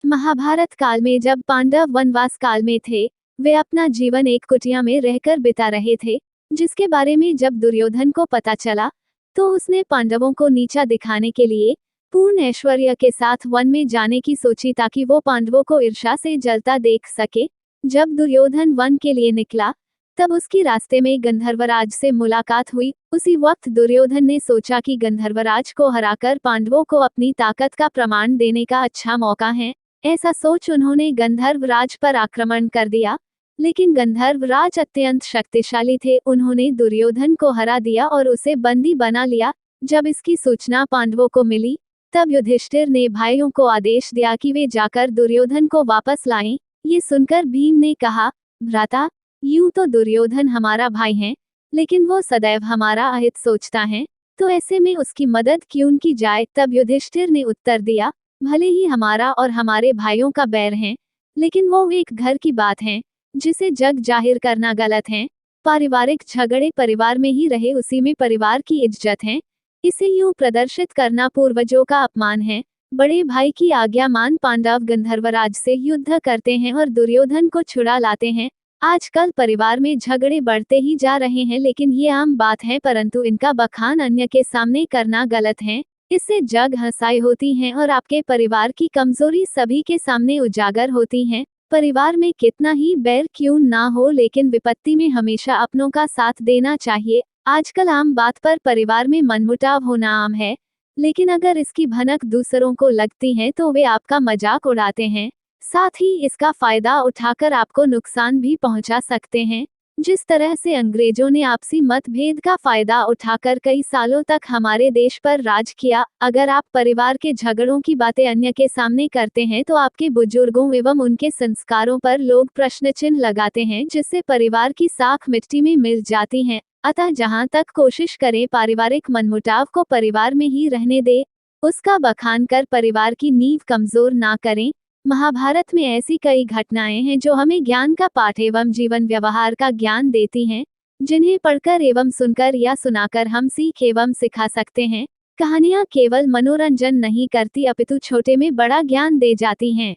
महाभारत काल में जब पांडव वनवास काल में थे, वे अपना जीवन एक कुटिया में रहकर बिता रहे थे, जिसके बारे में जब दुर्योधन को पता चला, तो उसने पांडवों को नीचा दिखाने के लिए पूर्ण ऐश्वर्य के साथ वन में जाने की सोची ताकि वो पांडवों को ईर्ष्या से जलता देख सके। जब दुर्योधन वन के लिए निकला, तब उसकी रास्ते में गंधर्वराज से मुलाकात हुई। उसी वक्त दुर्योधन ने सोचा कि गंधर्वराज को हराकर पांडवों को अपनी ताकत का प्रमाण देने का अच्छा मौका है। ऐसा सोच उन्होंने गंधर्वराज पर आक्रमण कर दिया, लेकिन गंधर्वराज अत्यंत शक्तिशाली थे। उन्होंने दुर्योधन को हरा दिया और उसे बंदी बना लिया। जब इसकी सूचना पांडवों को मिली, तब युधिष्ठिर ने भाइयों को आदेश दिया कि वे जाकर दुर्योधन को वापस लाएं। ये सुनकर भीम ने कहा, भ्राता, यूं तो दुर्योधन हमारा भाई है, लेकिन वो सदैव हमारा अहित सोचता है, तो ऐसे में उसकी मदद क्यों की जाए। तब युधिष्ठिर ने उत्तर दिया, भले ही हमारा और हमारे भाइयों का बैर है, लेकिन वो एक घर की बात है, जिसे जग जाहिर करना गलत है। पारिवारिक झगड़े परिवार में ही रहे, उसी में परिवार की इज्जत है। इसे यूं प्रदर्शित करना पूर्वजों का अपमान है। बड़े भाई की आज्ञा मान पांडव गंधर्वराज से युद्ध करते हैं और दुर्योधन को छुड़ा लाते हैं। आजकल परिवार में झगड़े बढ़ते ही जा रहे हैं, लेकिन ये आम बात है, परंतु इनका बखान अन्य के सामने करना गलत है। इससे जग हंसाई होती हैं और आपके परिवार की कमजोरी सभी के सामने उजागर होती हैं। परिवार में कितना ही बैर क्यों ना हो, लेकिन विपत्ति में हमेशा अपनों का साथ देना चाहिए। आजकल आम बात पर परिवार में मनमुटाव होना आम है, लेकिन अगर इसकी भनक दूसरों को लगती है तो वे आपका मजाक उड़ाते हैं, साथ ही इसका फायदा उठाकर आपको नुकसान भी पहुंचा सकते हैं। जिस तरह से अंग्रेजों ने आपसी मतभेद का फायदा उठाकर कई सालों तक हमारे देश पर राज किया। अगर आप परिवार के झगड़ों की बातें अन्य के सामने करते हैं तो आपके बुजुर्गों एवं उनके संस्कारों पर लोग प्रश्न चिन्ह लगाते हैं, जिससे परिवार की साख मिट्टी में मिल जाती है। अतः जहां तक कोशिश करें पारिवारिक मनमुटाव को परिवार में ही रहने दे, उसका बखान कर परिवार की नींव कमजोर ना करें। महाभारत में ऐसी कई घटनाएं हैं जो हमें ज्ञान का पाठ एवं जीवन व्यवहार का ज्ञान देती हैं, जिन्हें पढ़कर एवं सुनकर या सुनाकर हम सीख एवं सिखा सकते हैं। कहानियां केवल मनोरंजन नहीं करती, अपितु छोटे में बड़ा ज्ञान दे जाती हैं।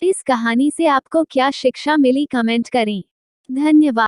इस कहानी से आपको क्या शिक्षा मिली, कमेंट करें। धन्यवाद।